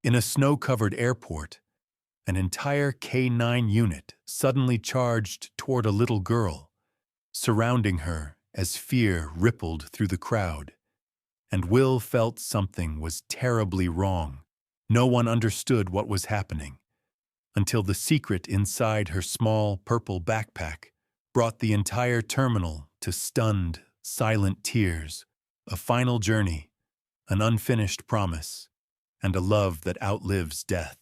In a snow-covered airport, an entire K-9 unit suddenly charged toward a little girl, surrounding her as fear rippled through the crowd. And Will felt something was terribly wrong. No one understood what was happening, until the secret inside her small purple backpack brought the entire terminal to stunned, silent tears, a final journey, an unfinished promise, and a love that outlives death.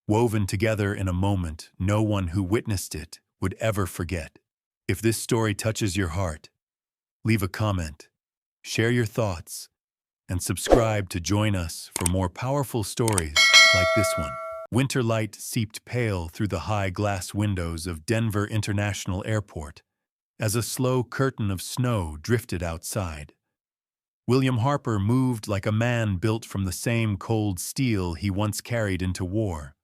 Woven together in a moment no one who witnessed it would ever forget. If this story touches your heart, leave a comment, share your thoughts, and subscribe to join us for more powerful stories like this one. Winter light seeped pale through the high glass windows of Denver International Airport as a slow curtain of snow drifted outside. William Harper moved like a man built from the same cold steel he once carried into war.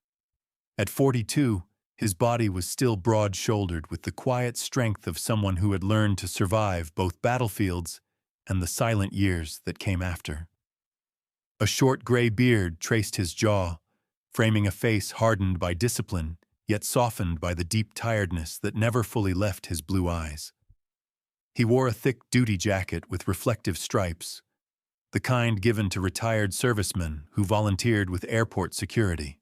At 42, his body was still broad-shouldered with the quiet strength of someone who had learned to survive both battlefields and the silent years that came after. A short gray beard traced his jaw, framing a face hardened by discipline, yet softened by the deep tiredness that never fully left his blue eyes. He wore a thick duty jacket with reflective stripes, the kind given to retired servicemen who volunteered with airport security.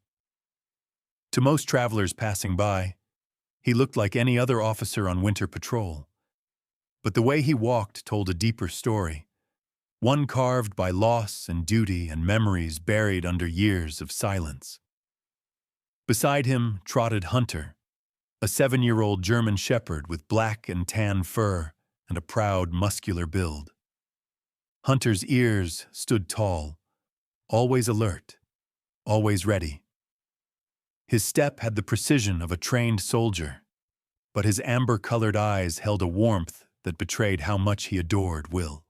To most travelers passing by, he looked like any other officer on winter patrol. But the way he walked told a deeper story, one carved by loss and duty and memories buried under years of silence. Beside him trotted Hunter, a 7-year-old German shepherd with black and tan fur and a proud, muscular build. Hunter's ears stood tall, always alert, always ready. His step had the precision of a trained soldier, but his amber-colored eyes held a warmth that betrayed how much he adored Will.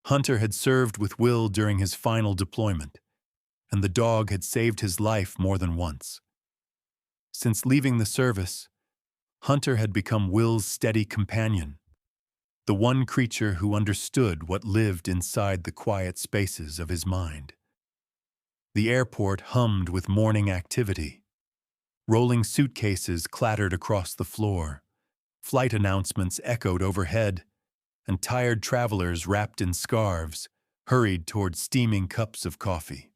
Hunter had served with Will during his final deployment, and the dog had saved his life more than once. Since leaving the service, Hunter had become Will's steady companion, the one creature who understood what lived inside the quiet spaces of his mind. The airport hummed with morning activity. Rolling suitcases clattered across the floor, flight announcements echoed overhead, and tired travelers wrapped in scarves hurried toward steaming cups of coffee.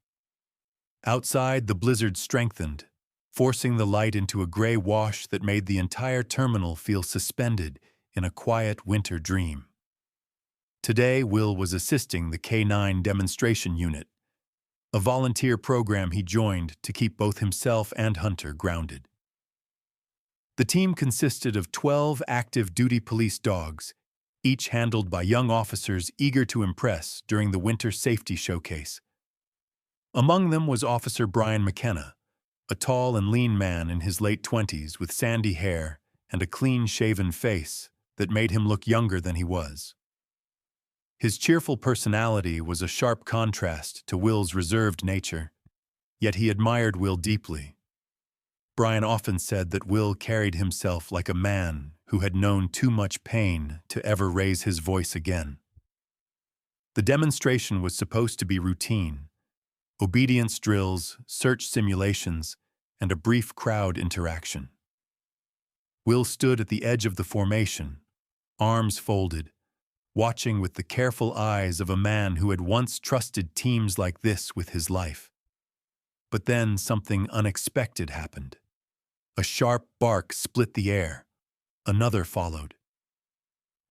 Outside, the blizzard strengthened, forcing the light into a gray wash that made the entire terminal feel suspended in a quiet winter dream. Today, Will was assisting the K-9 demonstration unit, a volunteer program he joined to keep both himself and Hunter grounded. The team consisted of 12 active duty police dogs, each handled by young officers eager to impress during the winter safety showcase. Among them was Officer Brian McKenna, a tall and lean man in his late 20s with sandy hair and a clean-shaven face that made him look younger than he was. His cheerful personality was a sharp contrast to Will's reserved nature, yet he admired Will deeply. Brian often said that Will carried himself like a man who had known too much pain to ever raise his voice again. The demonstration was supposed to be routine: obedience drills, search simulations, and a brief crowd interaction. Will stood at the edge of the formation, arms folded, watching with the careful eyes of a man who had once trusted teams like this with his life. But then something unexpected happened. A sharp bark split the air. Another followed.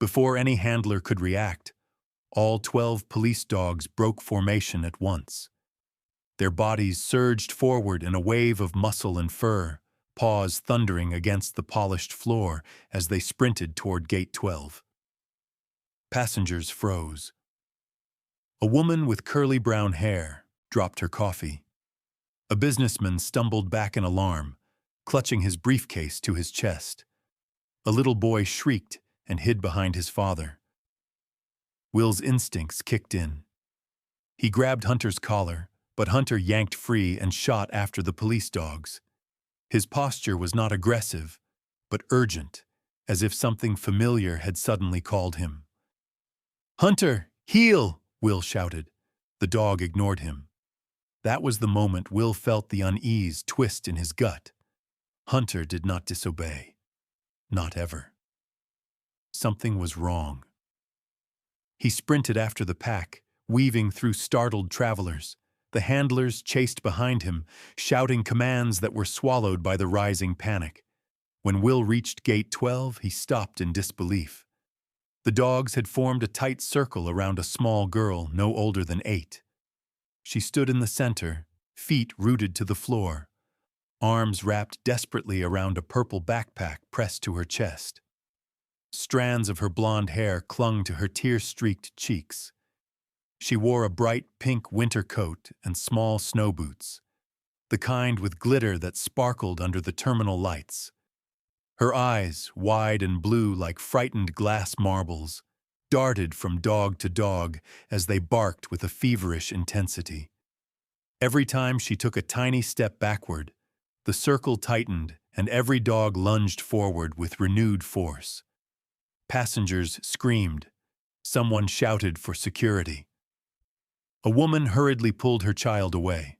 Before any handler could react, all 12 police dogs broke formation at once. Their bodies surged forward in a wave of muscle and fur, paws thundering against the polished floor as they sprinted toward Gate 12. Passengers froze. A woman with curly brown hair dropped her coffee. A businessman stumbled back in alarm, clutching his briefcase to his chest. A little boy shrieked and hid behind his father. Will's instincts kicked in. He grabbed Hunter's collar, but Hunter yanked free and shot after the police dogs. His posture was not aggressive, but urgent, as if something familiar had suddenly called him. "Hunter, heel!" Will shouted. The dog ignored him. That was the moment Will felt the unease twist in his gut. Hunter did not disobey. Not ever. Something was wrong. He sprinted after the pack, weaving through startled travelers. The handlers chased behind him, shouting commands that were swallowed by the rising panic. When Will reached Gate 12, he stopped in disbelief. The dogs had formed a tight circle around a small girl no older than 8. She stood in the center, feet rooted to the floor, arms wrapped desperately around a purple backpack pressed to her chest. Strands of her blonde hair clung to her tear-streaked cheeks. She wore a bright pink winter coat and small snow boots, the kind with glitter that sparkled under the terminal lights. Her eyes, wide and blue like frightened glass marbles, darted from dog to dog as they barked with a feverish intensity. Every time she took a tiny step backward, the circle tightened and every dog lunged forward with renewed force. Passengers screamed. Someone shouted for security. A woman hurriedly pulled her child away.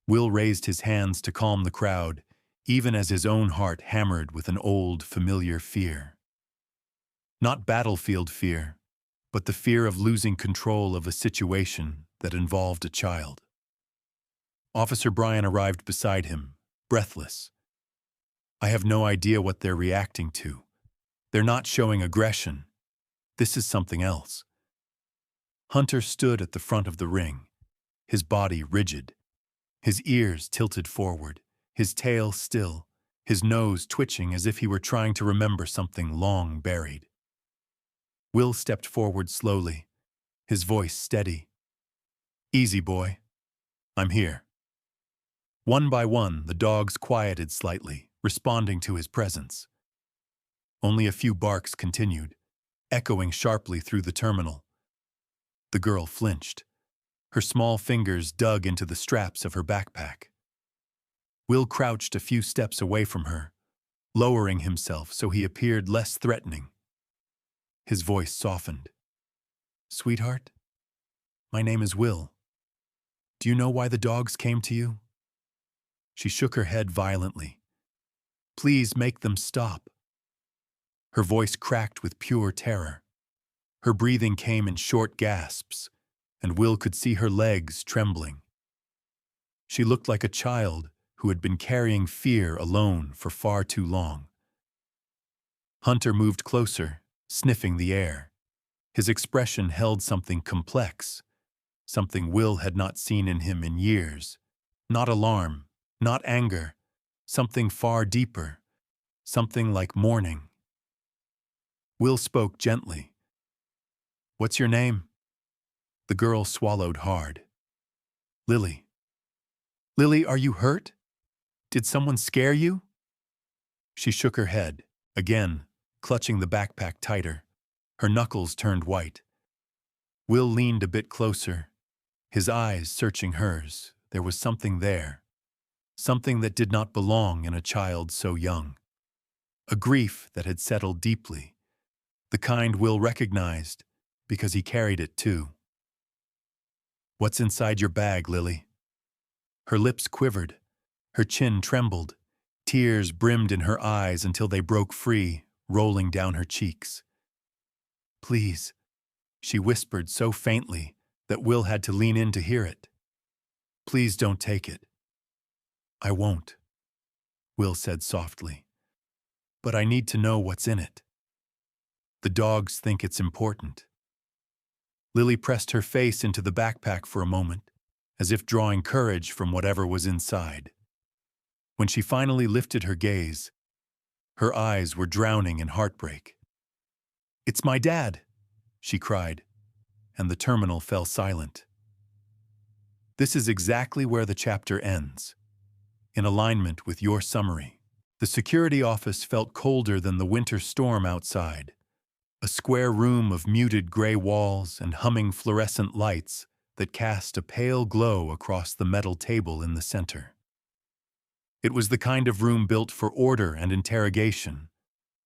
Will raised his hands to calm the crowd, even as his own heart hammered with an old, familiar fear. Not battlefield fear, but the fear of losing control of a situation that involved a child. Officer Brian arrived beside him, breathless. I have no idea what they're reacting to. They're not showing aggression. This is something else. Hunter stood at the front of the ring, his body rigid, his ears tilted forward, his tail still, his nose twitching as if he were trying to remember something long buried. Will stepped forward slowly, his voice steady. Easy, boy. I'm here. One by one, the dogs quieted slightly, responding to his presence. Only a few barks continued, echoing sharply through the terminal. The girl flinched. Her small fingers dug into the straps of her backpack. Will crouched a few steps away from her, lowering himself so he appeared less threatening. His voice softened. Sweetheart, my name is Will. Do you know why the dogs came to you? She shook her head violently. Please make them stop. Her voice cracked with pure terror. Her breathing came in short gasps, and Will could see her legs trembling. She looked like a child who had been carrying fear alone for far too long. Hunter moved closer, sniffing the air. His expression held something complex, something Will had not seen in him in years. Not alarm, not anger, something far deeper, something like mourning. Will spoke gently. What's your name? The girl swallowed hard. Lily. Lily, are you hurt? Did someone scare you? She shook her head, again, clutching the backpack tighter. Her knuckles turned white. Will leaned a bit closer, his eyes searching hers. There was something there, something that did not belong in a child so young. A grief that had settled deeply, the kind Will recognized because he carried it too. What's inside your bag, Lily? Her lips quivered, her chin trembled, tears brimmed in her eyes until they broke free, rolling down her cheeks. Please, she whispered so faintly that Will had to lean in to hear it. Please don't take it. I won't, Will said softly. But I need to know what's in it. The dogs think it's important. Lily pressed her face into the backpack for a moment, as if drawing courage from whatever was inside. When she finally lifted her gaze, her eyes were drowning in heartbreak. It's my dad, she cried, and the terminal fell silent. This is exactly where the chapter ends. In alignment with your summary, the security office felt colder than the winter storm outside. A square room of muted gray walls and humming fluorescent lights that cast a pale glow across the metal table in the center. It was the kind of room built for order and interrogation,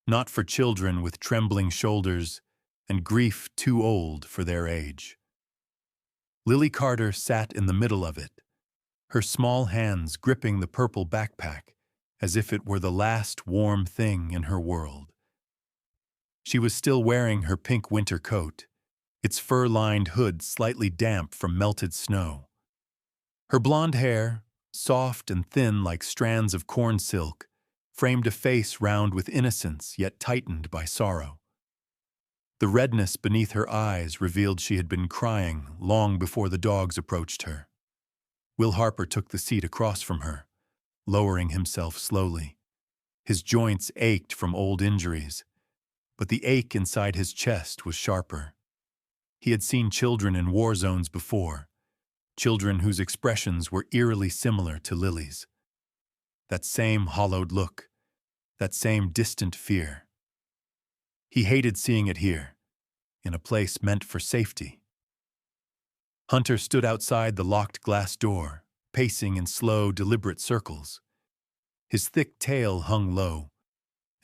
not for children with trembling shoulders and grief too old for their age. Lily Carter sat in the middle of it, her small hands gripping the purple backpack as if it were the last warm thing in her world. She was still wearing her pink winter coat, its fur-lined hood slightly damp from melted snow. Her blonde hair, soft and thin like strands of corn silk, framed a face round with innocence yet tightened by sorrow. The redness beneath her eyes revealed she had been crying long before the dogs approached her. Will Harper took the seat across from her, lowering himself slowly. His joints ached from old injuries, but the ache inside his chest was sharper. He had seen children in war zones before, children whose expressions were eerily similar to Lily's. That same hollowed look, that same distant fear. He hated seeing it here, in a place meant for safety. Hunter stood outside the locked glass door, pacing in slow, deliberate circles. His thick tail hung low,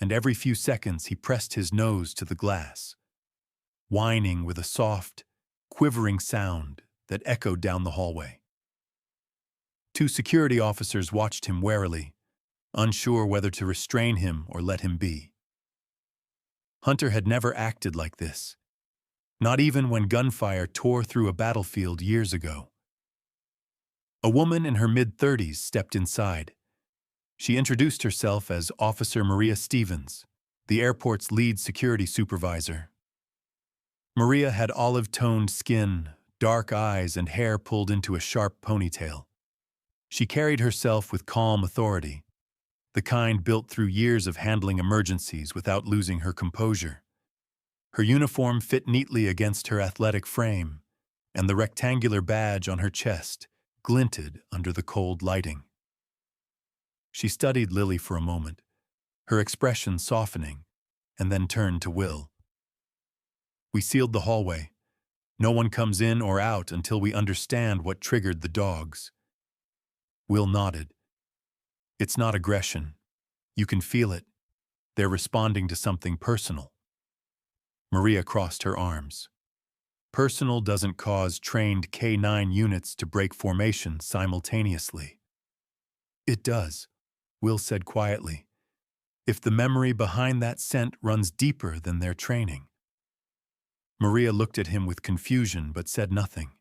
and every few seconds he pressed his nose to the glass, whining with a soft, quivering sound that echoed down the hallway. Two security officers watched him warily, unsure whether to restrain him or let him be. Hunter had never acted like this, not even when gunfire tore through a battlefield years ago. A woman in her mid-30s stepped inside. She introduced herself as Officer Maria Stevens, the airport's lead security supervisor. Maria had olive-toned skin, dark eyes, and hair pulled into a sharp ponytail. She carried herself with calm authority, the kind built through years of handling emergencies without losing her composure. Her uniform fit neatly against her athletic frame, and the rectangular badge on her chest glinted under the cold lighting. She studied Lily for a moment, her expression softening, and then turned to Will. "We sealed the hallway. No one comes in or out until we understand what triggered the dogs." Will nodded. "It's not aggression. You can feel it. They're responding to something personal." Maria crossed her arms. Personal doesn't cause trained K-9 units to break formation simultaneously. "It does," Will said quietly, "if the memory behind that scent runs deeper than their training." Maria looked at him with confusion but said nothing.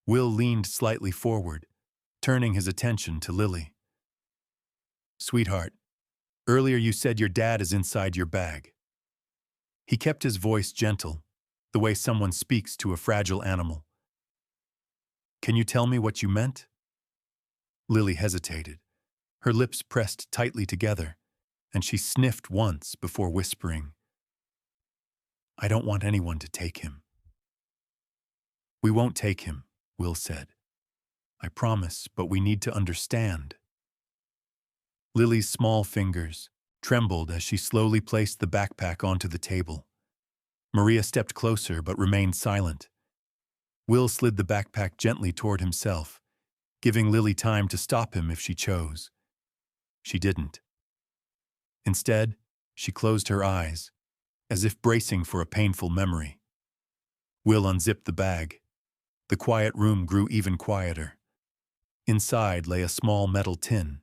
Will leaned slightly forward, turning his attention to Lily. "Sweetheart, earlier you said your dad is inside your bag." He kept his voice gentle, the way someone speaks to a fragile animal. "Can you tell me what you meant?" Lily hesitated, her lips pressed tightly together, and she sniffed once before whispering, "I don't want anyone to take him." "We won't take him," Will said. "I promise, but we need to understand." Lily's small fingers trembled as she slowly placed the backpack onto the table. Maria stepped closer but remained silent. Will slid the backpack gently toward himself, giving Lily time to stop him if she chose. She didn't. Instead, she closed her eyes, as if bracing for a painful memory. Will unzipped the bag. The quiet room grew even quieter. Inside lay a small metal tin.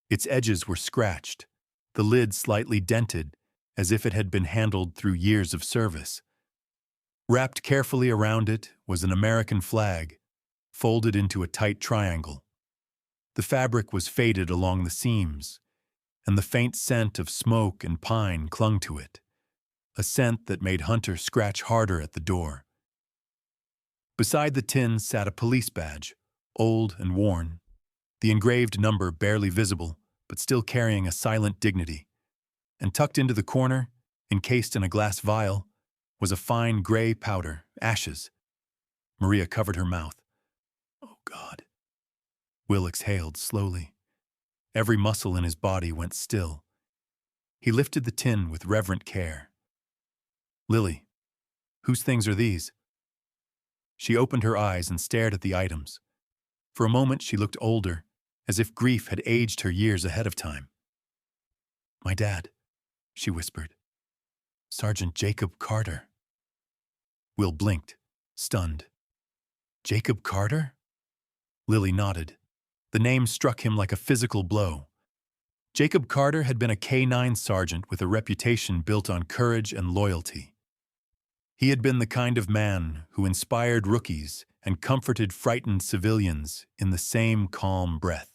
Its edges were scratched, the lid slightly dented, as if it had been handled through years of service. Wrapped carefully around it was an American flag, folded into a tight triangle. The fabric was faded along the seams, and the faint scent of smoke and pine clung to it, a scent that made Hunter scratch harder at the door. Beside the tin sat a police badge, old and worn, the engraved number barely visible, but still carrying a silent dignity. And tucked into the corner, encased in a glass vial, was a fine gray powder, ashes. Maria covered her mouth. "Oh, God." Will exhaled slowly. Every muscle in his body went still. He lifted the tin with reverent care. "Lily, whose things are these?" She opened her eyes and stared at the items. For a moment she looked older, as if grief had aged her years ahead of time. "My dad," she whispered. "Sergeant Jacob Carter." Will blinked, stunned. Jacob Carter? Lily nodded. The name struck him like a physical blow. Jacob Carter had been a K-9 sergeant with a reputation built on courage and loyalty. He had been the kind of man who inspired rookies and comforted frightened civilians in the same calm breath.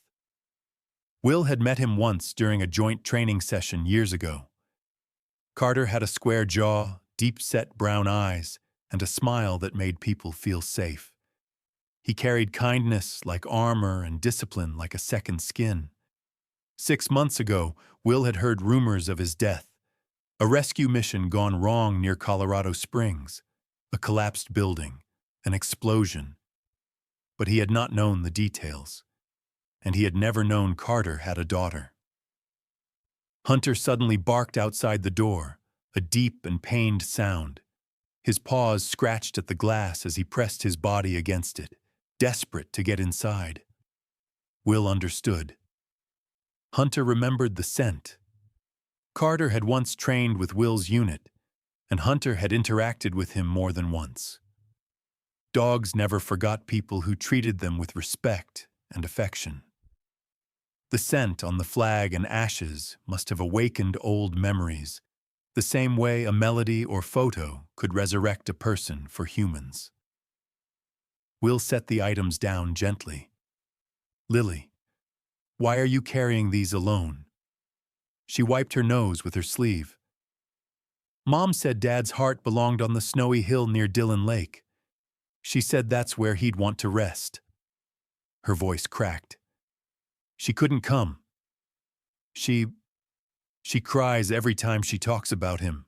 Will had met him once during a joint training session years ago. Carter had a square jaw, deep-set brown eyes, and a smile that made people feel safe. He carried kindness like armor and discipline like a second skin. 6 months ago, Will had heard rumors of his death. A rescue mission gone wrong near Colorado Springs, a collapsed building, an explosion. But he had not known the details, and he had never known Carter had a daughter. Hunter suddenly barked outside the door, a deep and pained sound. His paws scratched at the glass as he pressed his body against it, desperate to get inside. Will understood. Hunter remembered the scent. Carter had once trained with Will's unit, and Hunter had interacted with him more than once. Dogs never forgot people who treated them with respect and affection. The scent on the flag and ashes must have awakened old memories, the same way a melody or photo could resurrect a person for humans. Will set the items down gently. Lily, why are you carrying these alone? She wiped her nose with her sleeve. Mom said Dad's heart belonged on the snowy hill near Dillon Lake. She said that's where he'd want to rest. Her voice cracked. She couldn't come. She cries every time she talks about him.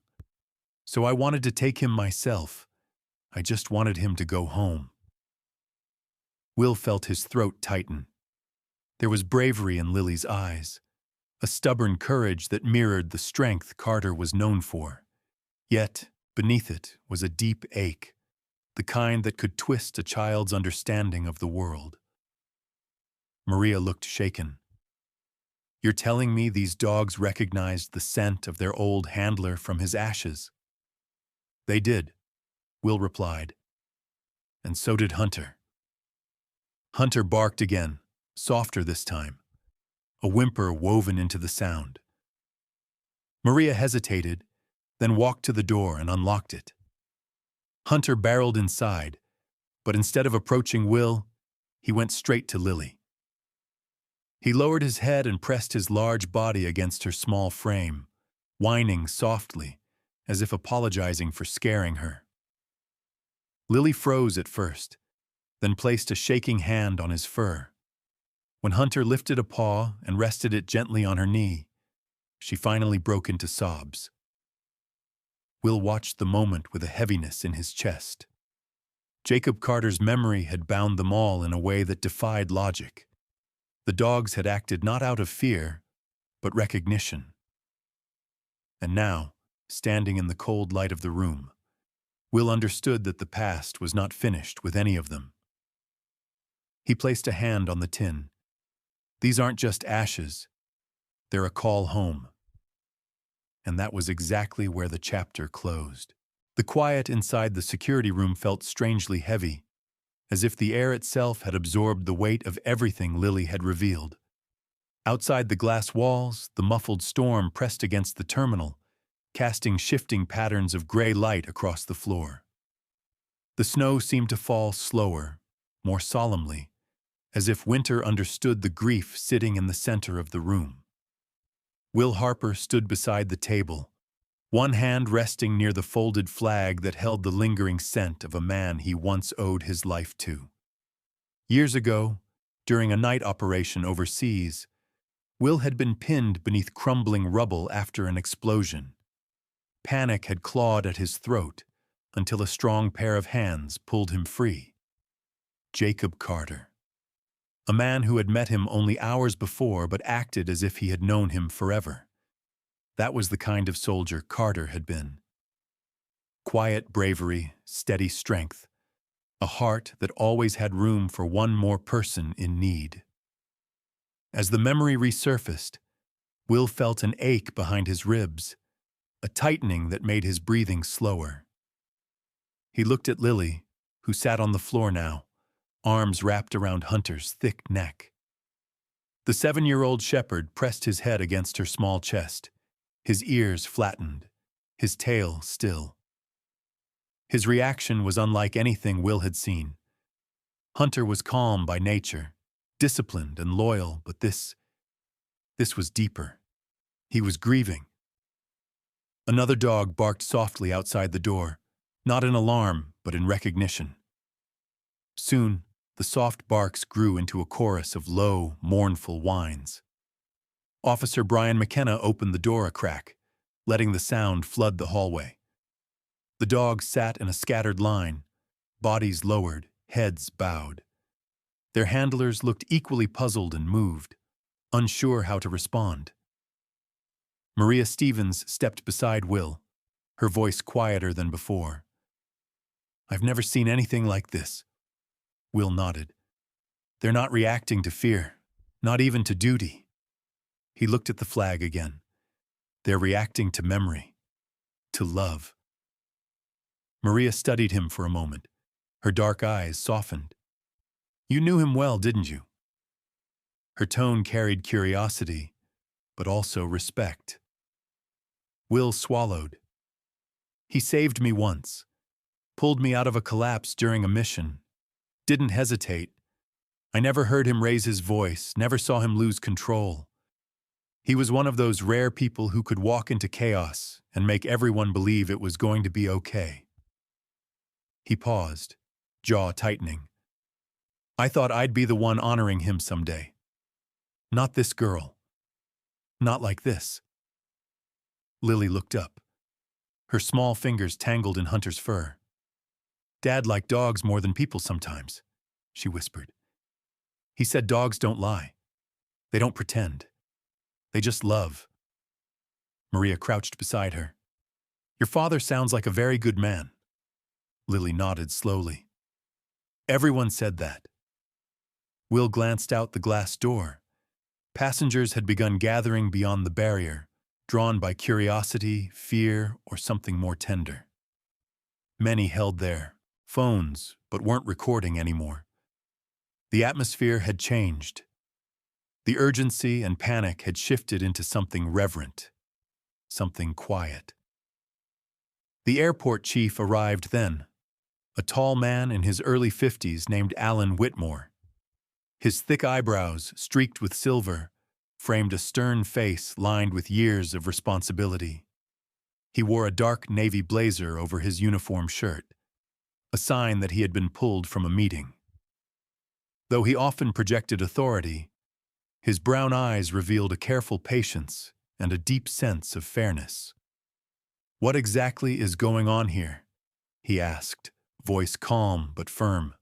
So I wanted to take him myself. I just wanted him to go home. Will felt his throat tighten. There was bravery in Lily's eyes, a stubborn courage that mirrored the strength Carter was known for. Yet, beneath it was a deep ache, the kind that could twist a child's understanding of the world. Maria looked shaken. You're telling me these dogs recognized the scent of their old handler from his ashes? They did, Will replied. And so did Hunter. Hunter barked again, softer this time, a whimper woven into the sound. Maria hesitated, then walked to the door and unlocked it. Hunter barreled inside, but instead of approaching Will, he went straight to Lily. He lowered his head and pressed his large body against her small frame, whining softly, as if apologizing for scaring her. Lily froze at first, then placed a shaking hand on his fur. When Hunter lifted a paw and rested it gently on her knee, she finally broke into sobs. Will watched the moment with a heaviness in his chest. Jacob Carter's memory had bound them all in a way that defied logic. The dogs had acted not out of fear, but recognition. And now, standing in the cold light of the room, Will understood that the past was not finished with any of them. He placed a hand on the tin. These aren't just ashes, they're a call home. And that was exactly where the chapter closed. The quiet inside the security room felt strangely heavy, as if the air itself had absorbed the weight of everything Lily had revealed. Outside the glass walls, the muffled storm pressed against the terminal, casting shifting patterns of gray light across the floor. The snow seemed to fall slower, more solemnly, as if winter understood the grief sitting in the center of the room. Will Harper stood beside the table, one hand resting near the folded flag that held the lingering scent of a man he once owed his life to. Years ago, during a night operation overseas, Will had been pinned beneath crumbling rubble after an explosion. Panic had clawed at his throat until a strong pair of hands pulled him free. Jacob Carter. A man who had met him only hours before but acted as if he had known him forever. That was the kind of soldier Carter had been. Quiet bravery, steady strength, a heart that always had room for one more person in need. As the memory resurfaced, Will felt an ache behind his ribs, a tightening that made his breathing slower. He looked at Lily, who sat on the floor now, arms wrapped around Hunter's thick neck. The 7-year-old shepherd pressed his head against her small chest, his ears flattened, his tail still. His reaction was unlike anything Will had seen. Hunter was calm by nature, disciplined and loyal, but this was deeper. He was grieving. Another dog barked softly outside the door, not in alarm, but in recognition. Soon, the soft barks grew into a chorus of low, mournful whines. Officer Brian McKenna opened the door a crack, letting the sound flood the hallway. The dogs sat in a scattered line, bodies lowered, heads bowed. Their handlers looked equally puzzled and moved, unsure how to respond. Maria Stevens stepped beside Will, her voice quieter than before. "I've never seen anything like this." Will nodded. "They're not reacting to fear, not even to duty." He looked at the flag again. "They're reacting to memory, to love." Maria studied him for a moment. Her dark eyes softened. "You knew him well, didn't you?" Her tone carried curiosity, but also respect. Will swallowed. "He saved me once, pulled me out of a collapse during a mission, didn't hesitate. I never heard him raise his voice, never saw him lose control. He was one of those rare people who could walk into chaos and make everyone believe it was going to be okay." He paused, jaw tightening. "I thought I'd be the one honoring him someday. Not this girl. Not like this." Lily looked up. Her small fingers tangled in Hunter's fur. "Dad liked dogs more than people sometimes," she whispered. "He said dogs don't lie. They don't pretend. They just love." Maria crouched beside her. "Your father sounds like a very good man." Lily nodded slowly. "Everyone said that." Will glanced out the glass door. Passengers had begun gathering beyond the barrier, drawn by curiosity, fear, or something more tender. Many held their phones, but weren't recording anymore. The atmosphere had changed. The urgency and panic had shifted into something reverent, something quiet. The airport chief arrived then, a tall man in his early 50s named Alan Whitmore. His thick eyebrows, streaked with silver, framed a stern face lined with years of responsibility. He wore a dark navy blazer over his uniform shirt, a sign that he had been pulled from a meeting. Though he often projected authority, his brown eyes revealed a careful patience and a deep sense of fairness. "What exactly is going on here?" he asked, voice calm but firm.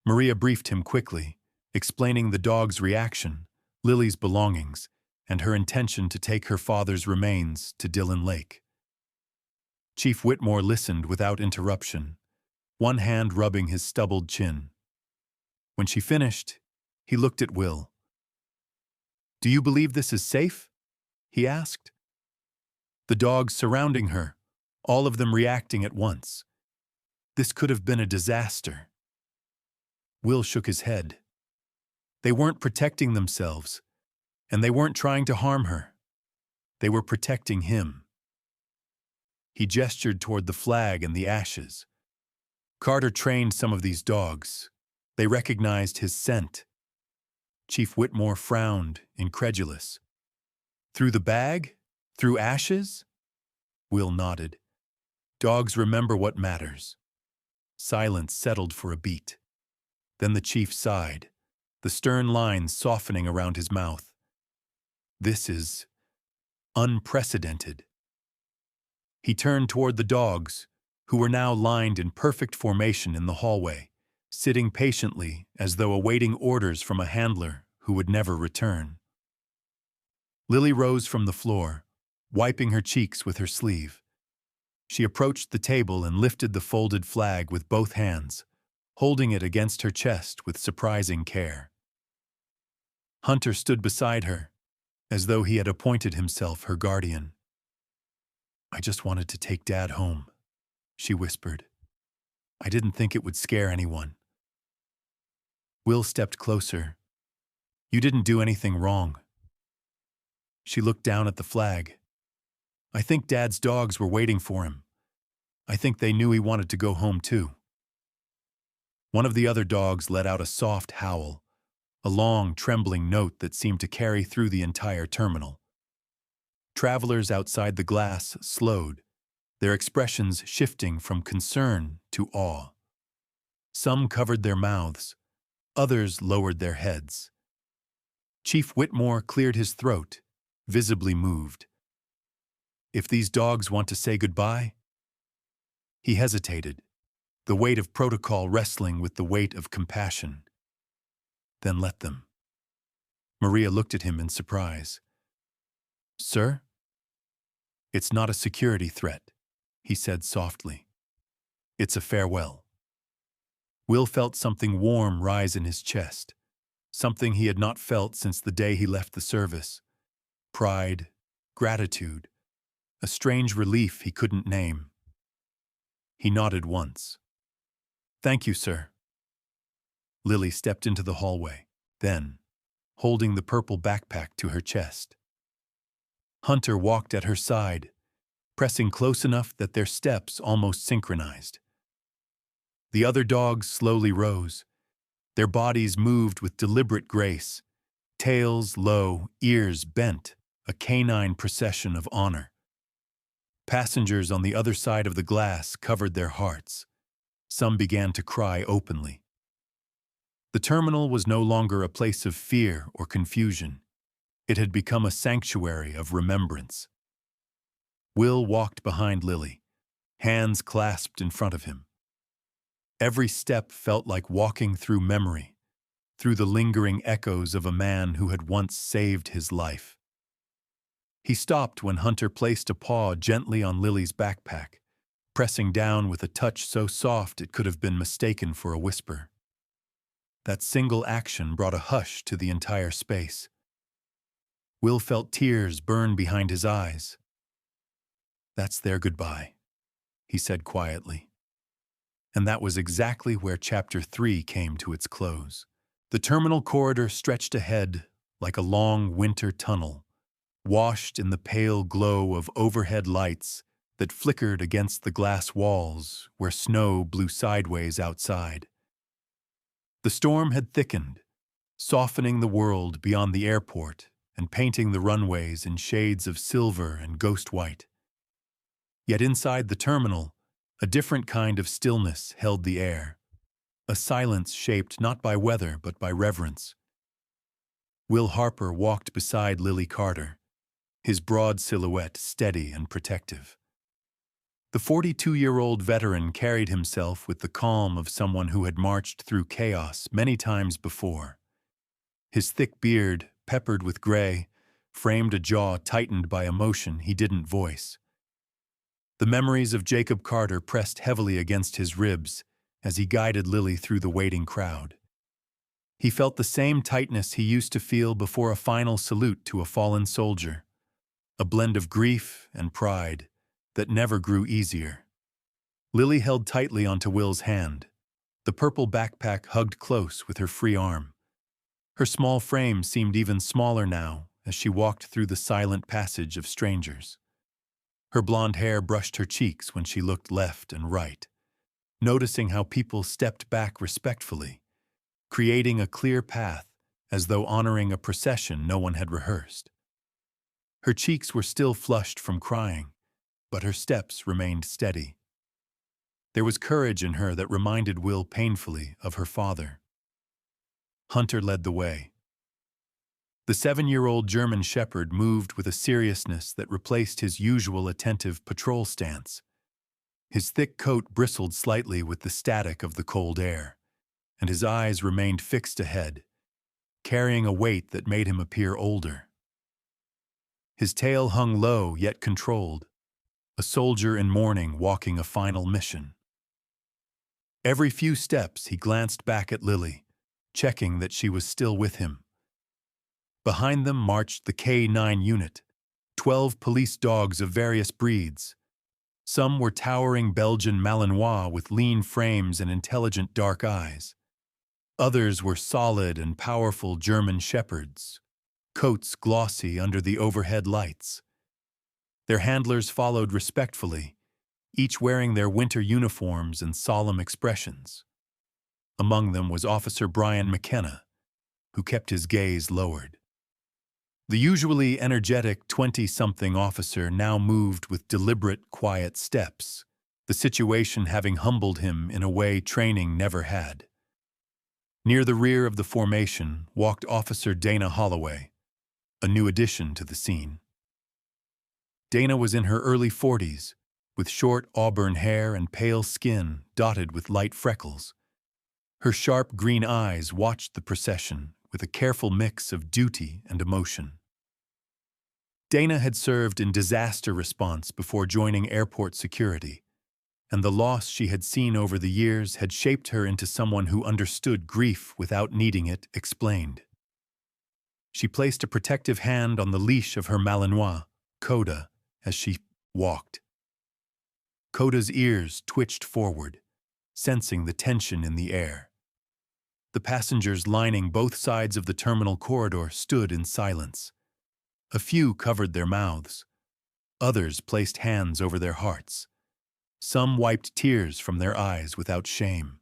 Maria briefed him quickly, explaining the dog's reaction, Lily's belongings, and her intention to take her father's remains to Dillon Lake. Chief Whitmore listened without interruption, one hand rubbing his stubbled chin. When she finished, he looked at Will. "Do you believe this is safe?" he asked. The dogs surrounding her, all of them reacting at once. This could have been a disaster. Will shook his head. They weren't protecting themselves, and they weren't trying to harm her. They were protecting him. He gestured toward the flag and the ashes. Carter trained some of these dogs. They recognized his scent. Chief Whitmore frowned, incredulous. "Through the bag? Through ashes?" Will nodded. "Dogs remember what matters." Silence settled for a beat. Then the chief sighed, the stern lines softening around his mouth. "This is unprecedented." He turned toward the dogs, who were now lined in perfect formation in the hallway, sitting patiently as though awaiting orders from a handler who would never return. Lily rose from the floor, wiping her cheeks with her sleeve. She approached the table and lifted the folded flag with both hands, holding it against her chest with surprising care. Hunter stood beside her, as though he had appointed himself her guardian. "I just wanted to take Dad home," she whispered. "I didn't think it would scare anyone." Will stepped closer. You didn't do anything wrong. She looked down at the flag. I think Dad's dogs were waiting for him. I think they knew he wanted to go home too. One of the other dogs let out a soft howl, a long, trembling note that seemed to carry through the entire terminal. Travelers outside the glass slowed, their expressions shifting from concern to awe. Some covered their mouths, others lowered their heads. Chief Whitmore cleared his throat, visibly moved. If these dogs want to say goodbye? He hesitated, the weight of protocol wrestling with the weight of compassion. Then let them. Maria looked at him in surprise. Sir? It's not a security threat, he said softly. It's a farewell. Will felt something warm rise in his chest, something he had not felt since the day he left the service. Pride, gratitude, a strange relief he couldn't name. He nodded once. Thank you, sir. Lily stepped into the hallway, then, holding the purple backpack to her chest. Hunter walked at her side, pressing close enough that their steps almost synchronized. The other dogs slowly rose. Their bodies moved with deliberate grace, tails low, ears bent, a canine procession of honor. Passengers on the other side of the glass covered their hearts. Some began to cry openly. The terminal was no longer a place of fear or confusion. It had become a sanctuary of remembrance. Will walked behind Lily, hands clasped in front of him. Every step felt like walking through memory, through the lingering echoes of a man who had once saved his life. He stopped when Hunter placed a paw gently on Lily's backpack, pressing down with a touch so soft it could have been mistaken for a whisper. That single action brought a hush to the entire space. Will felt tears burn behind his eyes. That's their goodbye, he said quietly. And that was exactly where Chapter 3 came to its close. The terminal corridor stretched ahead like a long winter tunnel, washed in the pale glow of overhead lights that flickered against the glass walls where snow blew sideways outside. The storm had thickened, softening the world beyond the airport and painting the runways in shades of silver and ghost white. Yet inside the terminal, a different kind of stillness held the air, a silence shaped not by weather but by reverence. Will Harper walked beside Lily Carter, his broad silhouette steady and protective. The 42-year-old veteran carried himself with the calm of someone who had marched through chaos many times before. His thick beard, peppered with gray, framed a jaw tightened by emotion he didn't voice. The memories of Jacob Carter pressed heavily against his ribs as he guided Lily through the waiting crowd. He felt the same tightness he used to feel before a final salute to a fallen soldier, a blend of grief and pride that never grew easier. Lily held tightly onto Will's hand, the purple backpack hugged close with her free arm. Her small frame seemed even smaller now as she walked through the silent passage of strangers. Her blonde hair brushed her cheeks when she looked left and right, noticing how people stepped back respectfully, creating a clear path as though honoring a procession no one had rehearsed. Her cheeks were still flushed from crying, but her steps remained steady. There was courage in her that reminded Will painfully of her father. Hunter led the way. The 7-year-old German shepherd moved with a seriousness that replaced his usual attentive patrol stance. His thick coat bristled slightly with the static of the cold air, and his eyes remained fixed ahead, carrying a weight that made him appear older. His tail hung low yet controlled, a soldier in mourning walking a final mission. Every few steps he glanced back at Lily, checking that she was still with him. Behind them marched the K9 unit, 12 police dogs of various breeds. Some were towering Belgian Malinois with lean frames and intelligent dark eyes. Others were solid and powerful German shepherds, coats glossy under the overhead lights. Their handlers followed respectfully, each wearing their winter uniforms and solemn expressions. Among them was Officer Brian McKenna, who kept his gaze lowered. The usually energetic 20-something officer now moved with deliberate, quiet steps, the situation having humbled him in a way training never had. Near the rear of the formation walked Officer Dana Holloway, a new addition to the scene. Dana was in her early 40s, with short auburn hair and pale skin dotted with light freckles. Her sharp green eyes watched the procession with a careful mix of duty and emotion. Dana had served in disaster response before joining airport security, and the loss she had seen over the years had shaped her into someone who understood grief without needing it explained. She placed a protective hand on the leash of her Malinois, Coda, as she walked. Coda's ears twitched forward, sensing the tension in the air. The passengers lining both sides of the terminal corridor stood in silence. A few covered their mouths. Others placed hands over their hearts. Some wiped tears from their eyes without shame.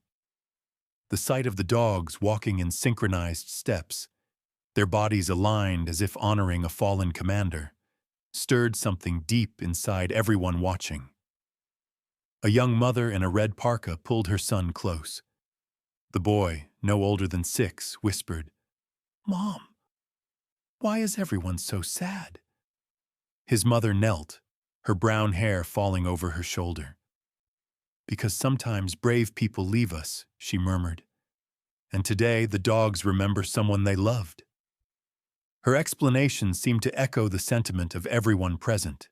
The sight of the dogs walking in synchronized steps, their bodies aligned as if honoring a fallen commander, stirred something deep inside everyone watching. A young mother in a red parka pulled her son close. The boy, no older than 6, whispered, "Mom, why is everyone so sad?" His mother knelt, her brown hair falling over her shoulder. "Because sometimes brave people leave us," she murmured. "And today the dogs remember someone they loved." Her explanation seemed to echo the sentiment of everyone present.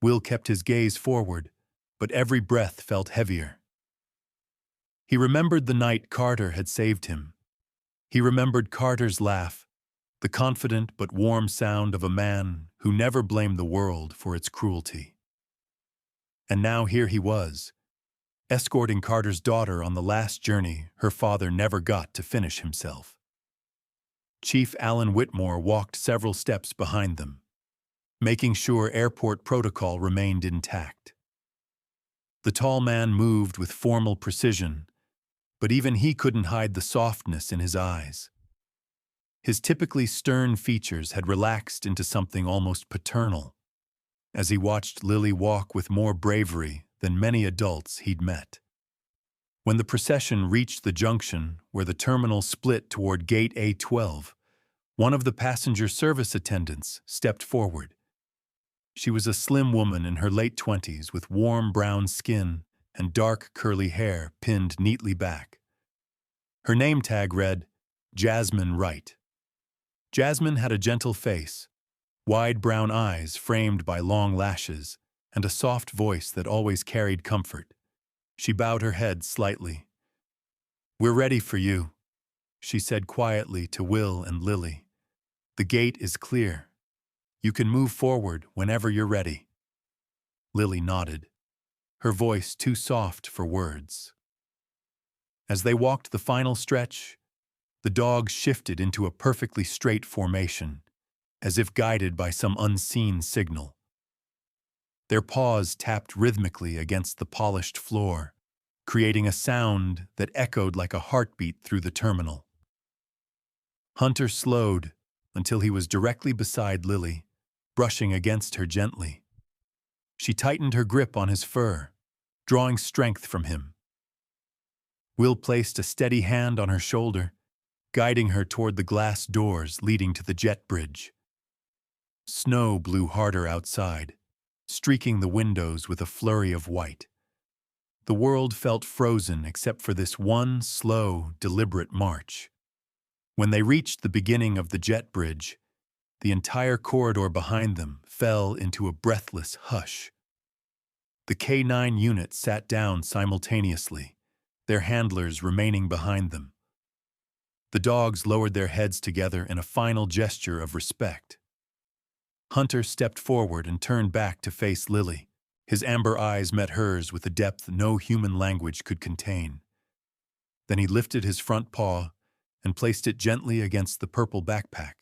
Will kept his gaze forward, but every breath felt heavier. He remembered the night Carter had saved him. He remembered Carter's laugh, the confident but warm sound of a man who never blamed the world for its cruelty. And now here he was, escorting Carter's daughter on the last journey her father never got to finish himself. Chief Alan Whitmore walked several steps behind them, making sure airport protocol remained intact. The tall man moved with formal precision, but even he couldn't hide the softness in his eyes. His typically stern features had relaxed into something almost paternal, as he watched Lily walk with more bravery than many adults he'd met. When the procession reached the junction where the terminal split toward Gate A12, one of the passenger service attendants stepped forward. She was a slim woman in her late 20s with warm brown skin and dark curly hair pinned neatly back. Her name tag read, Jasmine Wright. Jasmine had a gentle face, wide brown eyes framed by long lashes, and a soft voice that always carried comfort. She bowed her head slightly. "We're ready for you," she said quietly to Will and Lily. "The gate is clear. You can move forward whenever you're ready." Lily nodded, her voice too soft for words. As they walked the final stretch, the dogs shifted into a perfectly straight formation, as if guided by some unseen signal. Their paws tapped rhythmically against the polished floor, creating a sound that echoed like a heartbeat through the terminal. Hunter slowed until he was directly beside Lily, brushing against her gently. She tightened her grip on his fur, drawing strength from him. Will placed a steady hand on her shoulder, guiding her toward the glass doors leading to the jet bridge. Snow blew harder outside, streaking the windows with a flurry of white. The world felt frozen except for this one slow, deliberate march. When they reached the beginning of the jet bridge, the entire corridor behind them fell into a breathless hush. The K9 unit sat down simultaneously, their handlers remaining behind them. The dogs lowered their heads together in a final gesture of respect. Hunter stepped forward and turned back to face Lily. His amber eyes met hers with a depth no human language could contain. Then he lifted his front paw and placed it gently against the purple backpack.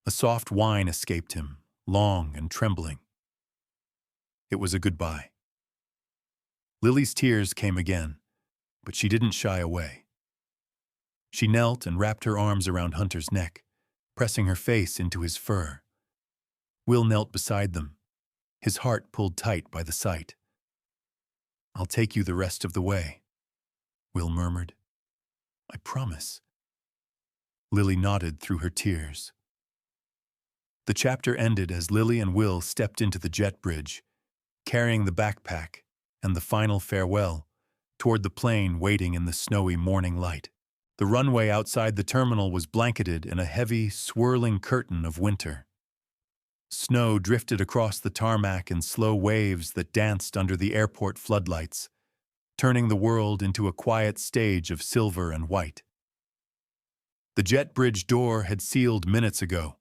A soft whine escaped him, long and trembling. It was a goodbye. Lily's tears came again, but she didn't shy away. She knelt and wrapped her arms around Hunter's neck, pressing her face into his fur. Will knelt beside them, his heart pulled tight by the sight. "I'll take you the rest of the way," Will murmured. "I promise." Lily nodded through her tears. The chapter ended as Lily and Will stepped into the jet bridge, carrying the backpack and the final farewell toward the plane waiting in the snowy morning light. The runway outside the terminal was blanketed in a heavy, swirling curtain of winter. Snow drifted across the tarmac in slow waves that danced under the airport floodlights, turning the world into a quiet stage of silver and white. The jet bridge door had sealed minutes ago,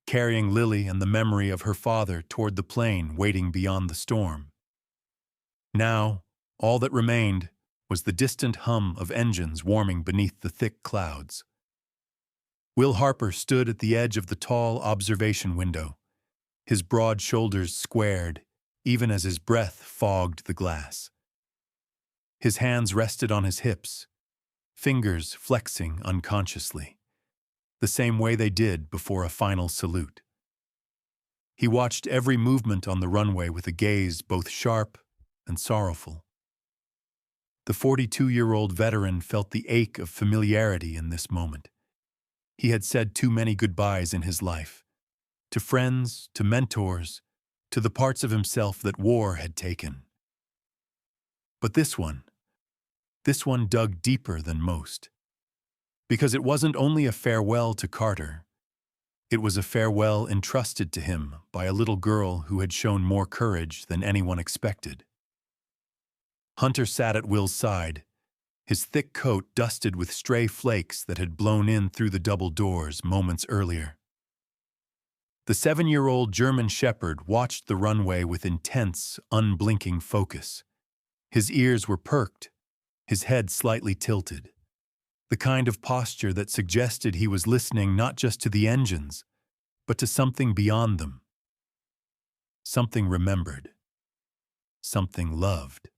carrying Lily and the memory of her father toward the plane waiting beyond the storm. Now, all that remained was the distant hum of engines warming beneath the thick clouds. Will Harper stood at the edge of the tall observation window, his broad shoulders squared, even as his breath fogged the glass. His hands rested on his hips, fingers flexing unconsciously, the same way they did before a final salute. He watched every movement on the runway with a gaze both sharp and sorrowful. The 42-year-old veteran felt the ache of familiarity in this moment. He had said too many goodbyes in his life, to friends, to mentors, to the parts of himself that war had taken. But this one dug deeper than most. Because it wasn't only a farewell to Carter, it was a farewell entrusted to him by a little girl who had shown more courage than anyone expected. Hunter sat at Will's side, his thick coat dusted with stray flakes that had blown in through the double doors moments earlier. The 7-year-old German shepherd watched the runway with intense, unblinking focus. His ears were perked, his head slightly tilted, the kind of posture that suggested he was listening not just to the engines, but to something beyond them. Something remembered. Something loved.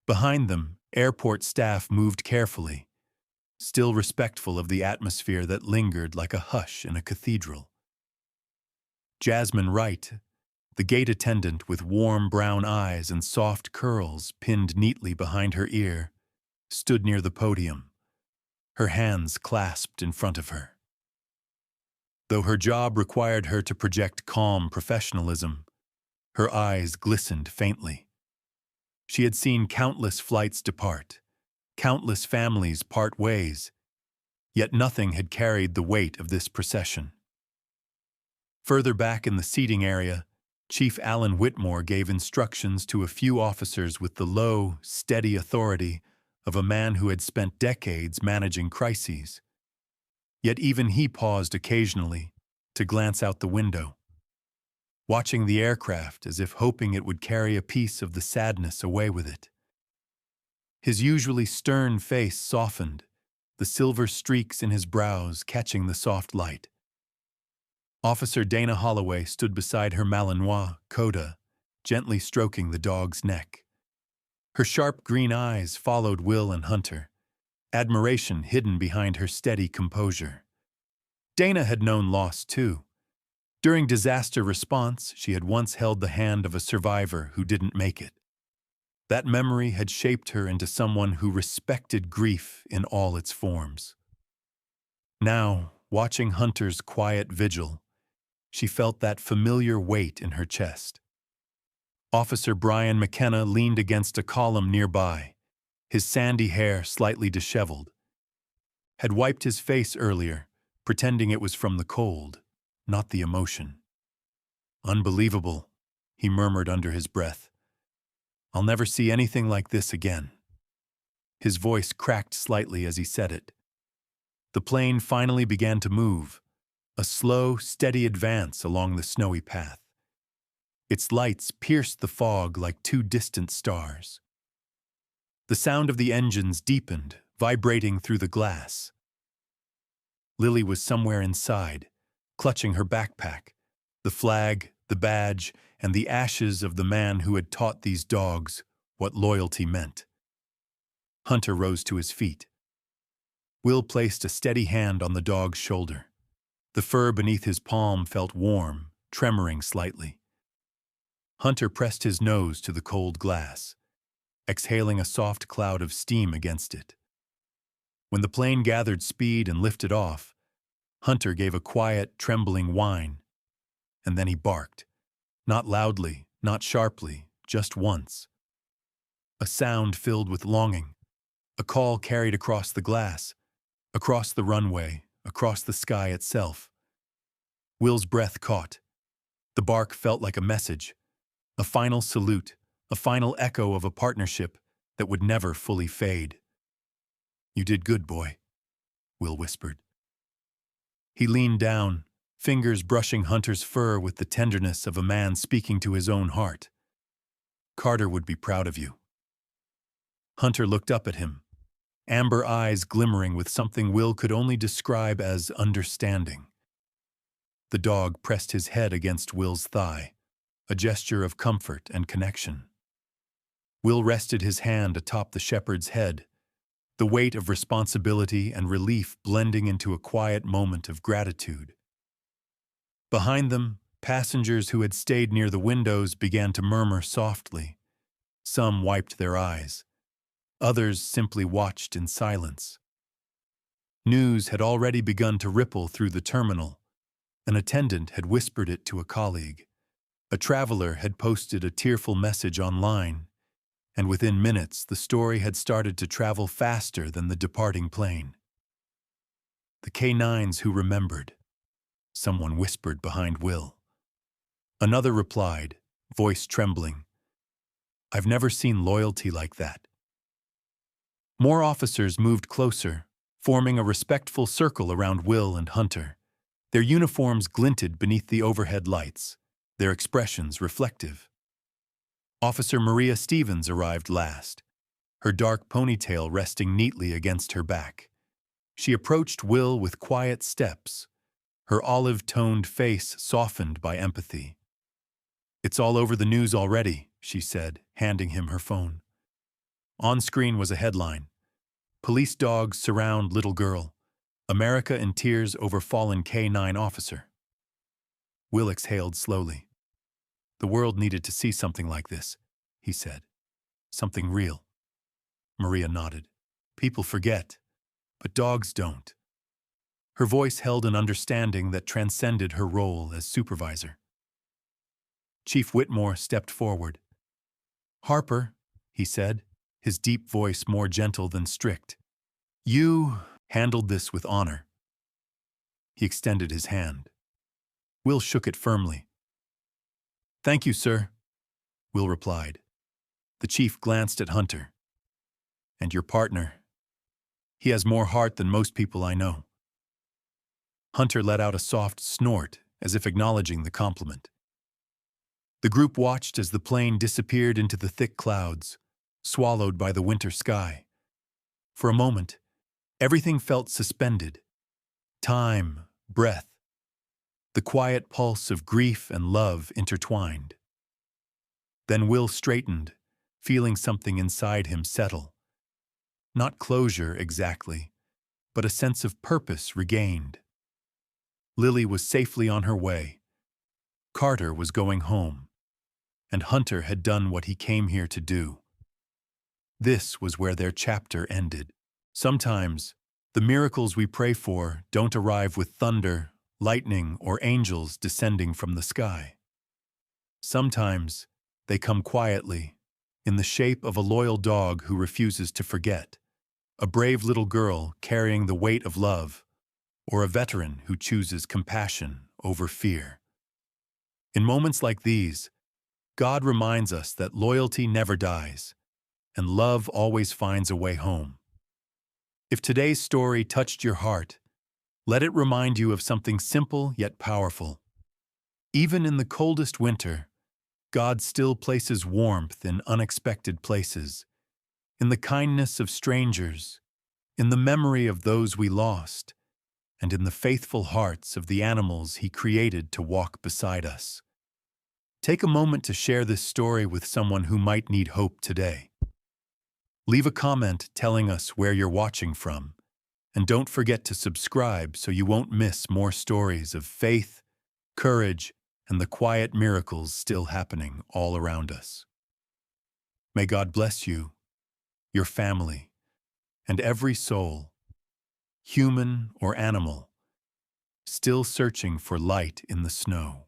Behind them, airport staff moved carefully, still respectful of the atmosphere that lingered like a hush in a cathedral. Jasmine Wright, the gate attendant with warm brown eyes and soft curls pinned neatly behind her ear, stood near the podium, her hands clasped in front of her. Though her job required her to project calm professionalism, her eyes glistened faintly. She had seen countless flights depart, countless families part ways, yet nothing had carried the weight of this procession. Further back in the seating area, Chief Alan Whitmore gave instructions to a few officers with the low, steady authority of a man who had spent decades managing crises. Yet even he paused occasionally to glance out the window, watching the aircraft as if hoping it would carry a piece of the sadness away with it. His usually stern face softened, the silver streaks in his brows catching the soft light. Officer Dana Holloway stood beside her Malinois, Coda, gently stroking the dog's neck. Her sharp green eyes followed Will and Hunter, admiration hidden behind her steady composure. Dana had known loss too. During disaster response, she had once held the hand of a survivor who didn't make it. That memory had shaped her into someone who respected grief in all its forms. Now, watching Hunter's quiet vigil, she felt that familiar weight in her chest. Officer Brian McKenna leaned against a column nearby, his sandy hair slightly disheveled. Had wiped his face earlier, pretending it was from the cold, not the emotion. "Unbelievable," he murmured under his breath. "I'll never see anything like this again." His voice cracked slightly as he said it. The plane finally began to move, a slow, steady advance along the snowy path. Its lights pierced the fog like two distant stars. The sound of the engines deepened, vibrating through the glass. Lily was somewhere inside, clutching her backpack, the flag, the badge, and the ashes of the man who had taught these dogs what loyalty meant. Hunter rose to his feet. Will placed a steady hand on the dog's shoulder. The fur beneath his palm felt warm, tremoring slightly. Hunter pressed his nose to the cold glass, exhaling a soft cloud of steam against it. When the plane gathered speed and lifted off, Hunter gave a quiet, trembling whine, and then he barked. Not loudly, not sharply, just once. A sound filled with longing, a call carried across the glass, across the runway, across the sky itself. Will's breath caught. The bark felt like a message, a final salute, a final echo of a partnership that would never fully fade. "You did good, boy," Will whispered. He leaned down, fingers brushing Hunter's fur with the tenderness of a man speaking to his own heart. "Carter would be proud of you." Hunter looked up at him, amber eyes glimmering with something Will could only describe as understanding. The dog pressed his head against Will's thigh, a gesture of comfort and connection. Will rested his hand atop the shepherd's head, the weight of responsibility and relief blending into a quiet moment of gratitude. Behind them, passengers who had stayed near the windows began to murmur softly. Some wiped their eyes. Others simply watched in silence. News had already begun to ripple through the terminal. An attendant had whispered it to a colleague. A traveler had posted a tearful message online, and within minutes the story had started to travel faster than the departing plane. "The K9s who remembered," someone whispered behind Will. Another replied, voice trembling, "I've never seen loyalty like that." More officers moved closer, forming a respectful circle around Will and Hunter. Their uniforms glinted beneath the overhead lights, their expressions reflective. Officer Maria Stevens arrived last, her dark ponytail resting neatly against her back. She approached Will with quiet steps, her olive-toned face softened by empathy. "It's all over the news already," she said, handing him her phone. On screen was a headline, "Police dogs surround little girl. America in tears over fallen K9 officer." Will exhaled slowly. "The world needed to see something like this," he said. "Something real." Maria nodded. "People forget, but dogs don't." Her voice held an understanding that transcended her role as supervisor. Chief Whitmore stepped forward. "Harper," he said, his deep voice more gentle than strict, "you handled this with honor." He extended his hand. Will shook it firmly. "Thank you, sir," Will replied. The chief glanced at Hunter. "And your partner. He has more heart than most people I know." Hunter let out a soft snort, as if acknowledging the compliment. The group watched as the plane disappeared into the thick clouds, swallowed by the winter sky. For a moment, everything felt suspended. Time, breath, the quiet pulse of grief and love intertwined. Then Will straightened, feeling something inside him settle. Not closure exactly, but a sense of purpose regained. Lily was safely on her way. Carter was going home, and Hunter had done what he came here to do. This was where their chapter ended. Sometimes, the miracles we pray for don't arrive with thunder, lightning, or angels descending from the sky. Sometimes, they come quietly, in the shape of a loyal dog who refuses to forget, a brave little girl carrying the weight of love, or a veteran who chooses compassion over fear. In moments like these, God reminds us that loyalty never dies, and love always finds a way home. If today's story touched your heart, let it remind you of something simple yet powerful. Even in the coldest winter, God still places warmth in unexpected places. in the kindness of strangers, in the memory of those we lost, and in the faithful hearts of the animals He created to walk beside us. Take a moment to share this story with someone who might need hope today. Leave a comment telling us where you're watching from, and don't forget to subscribe so you won't miss more stories of faith, courage, and the quiet miracles still happening all around us. May God bless you, your family, and every soul, human or animal, still searching for light in the snow.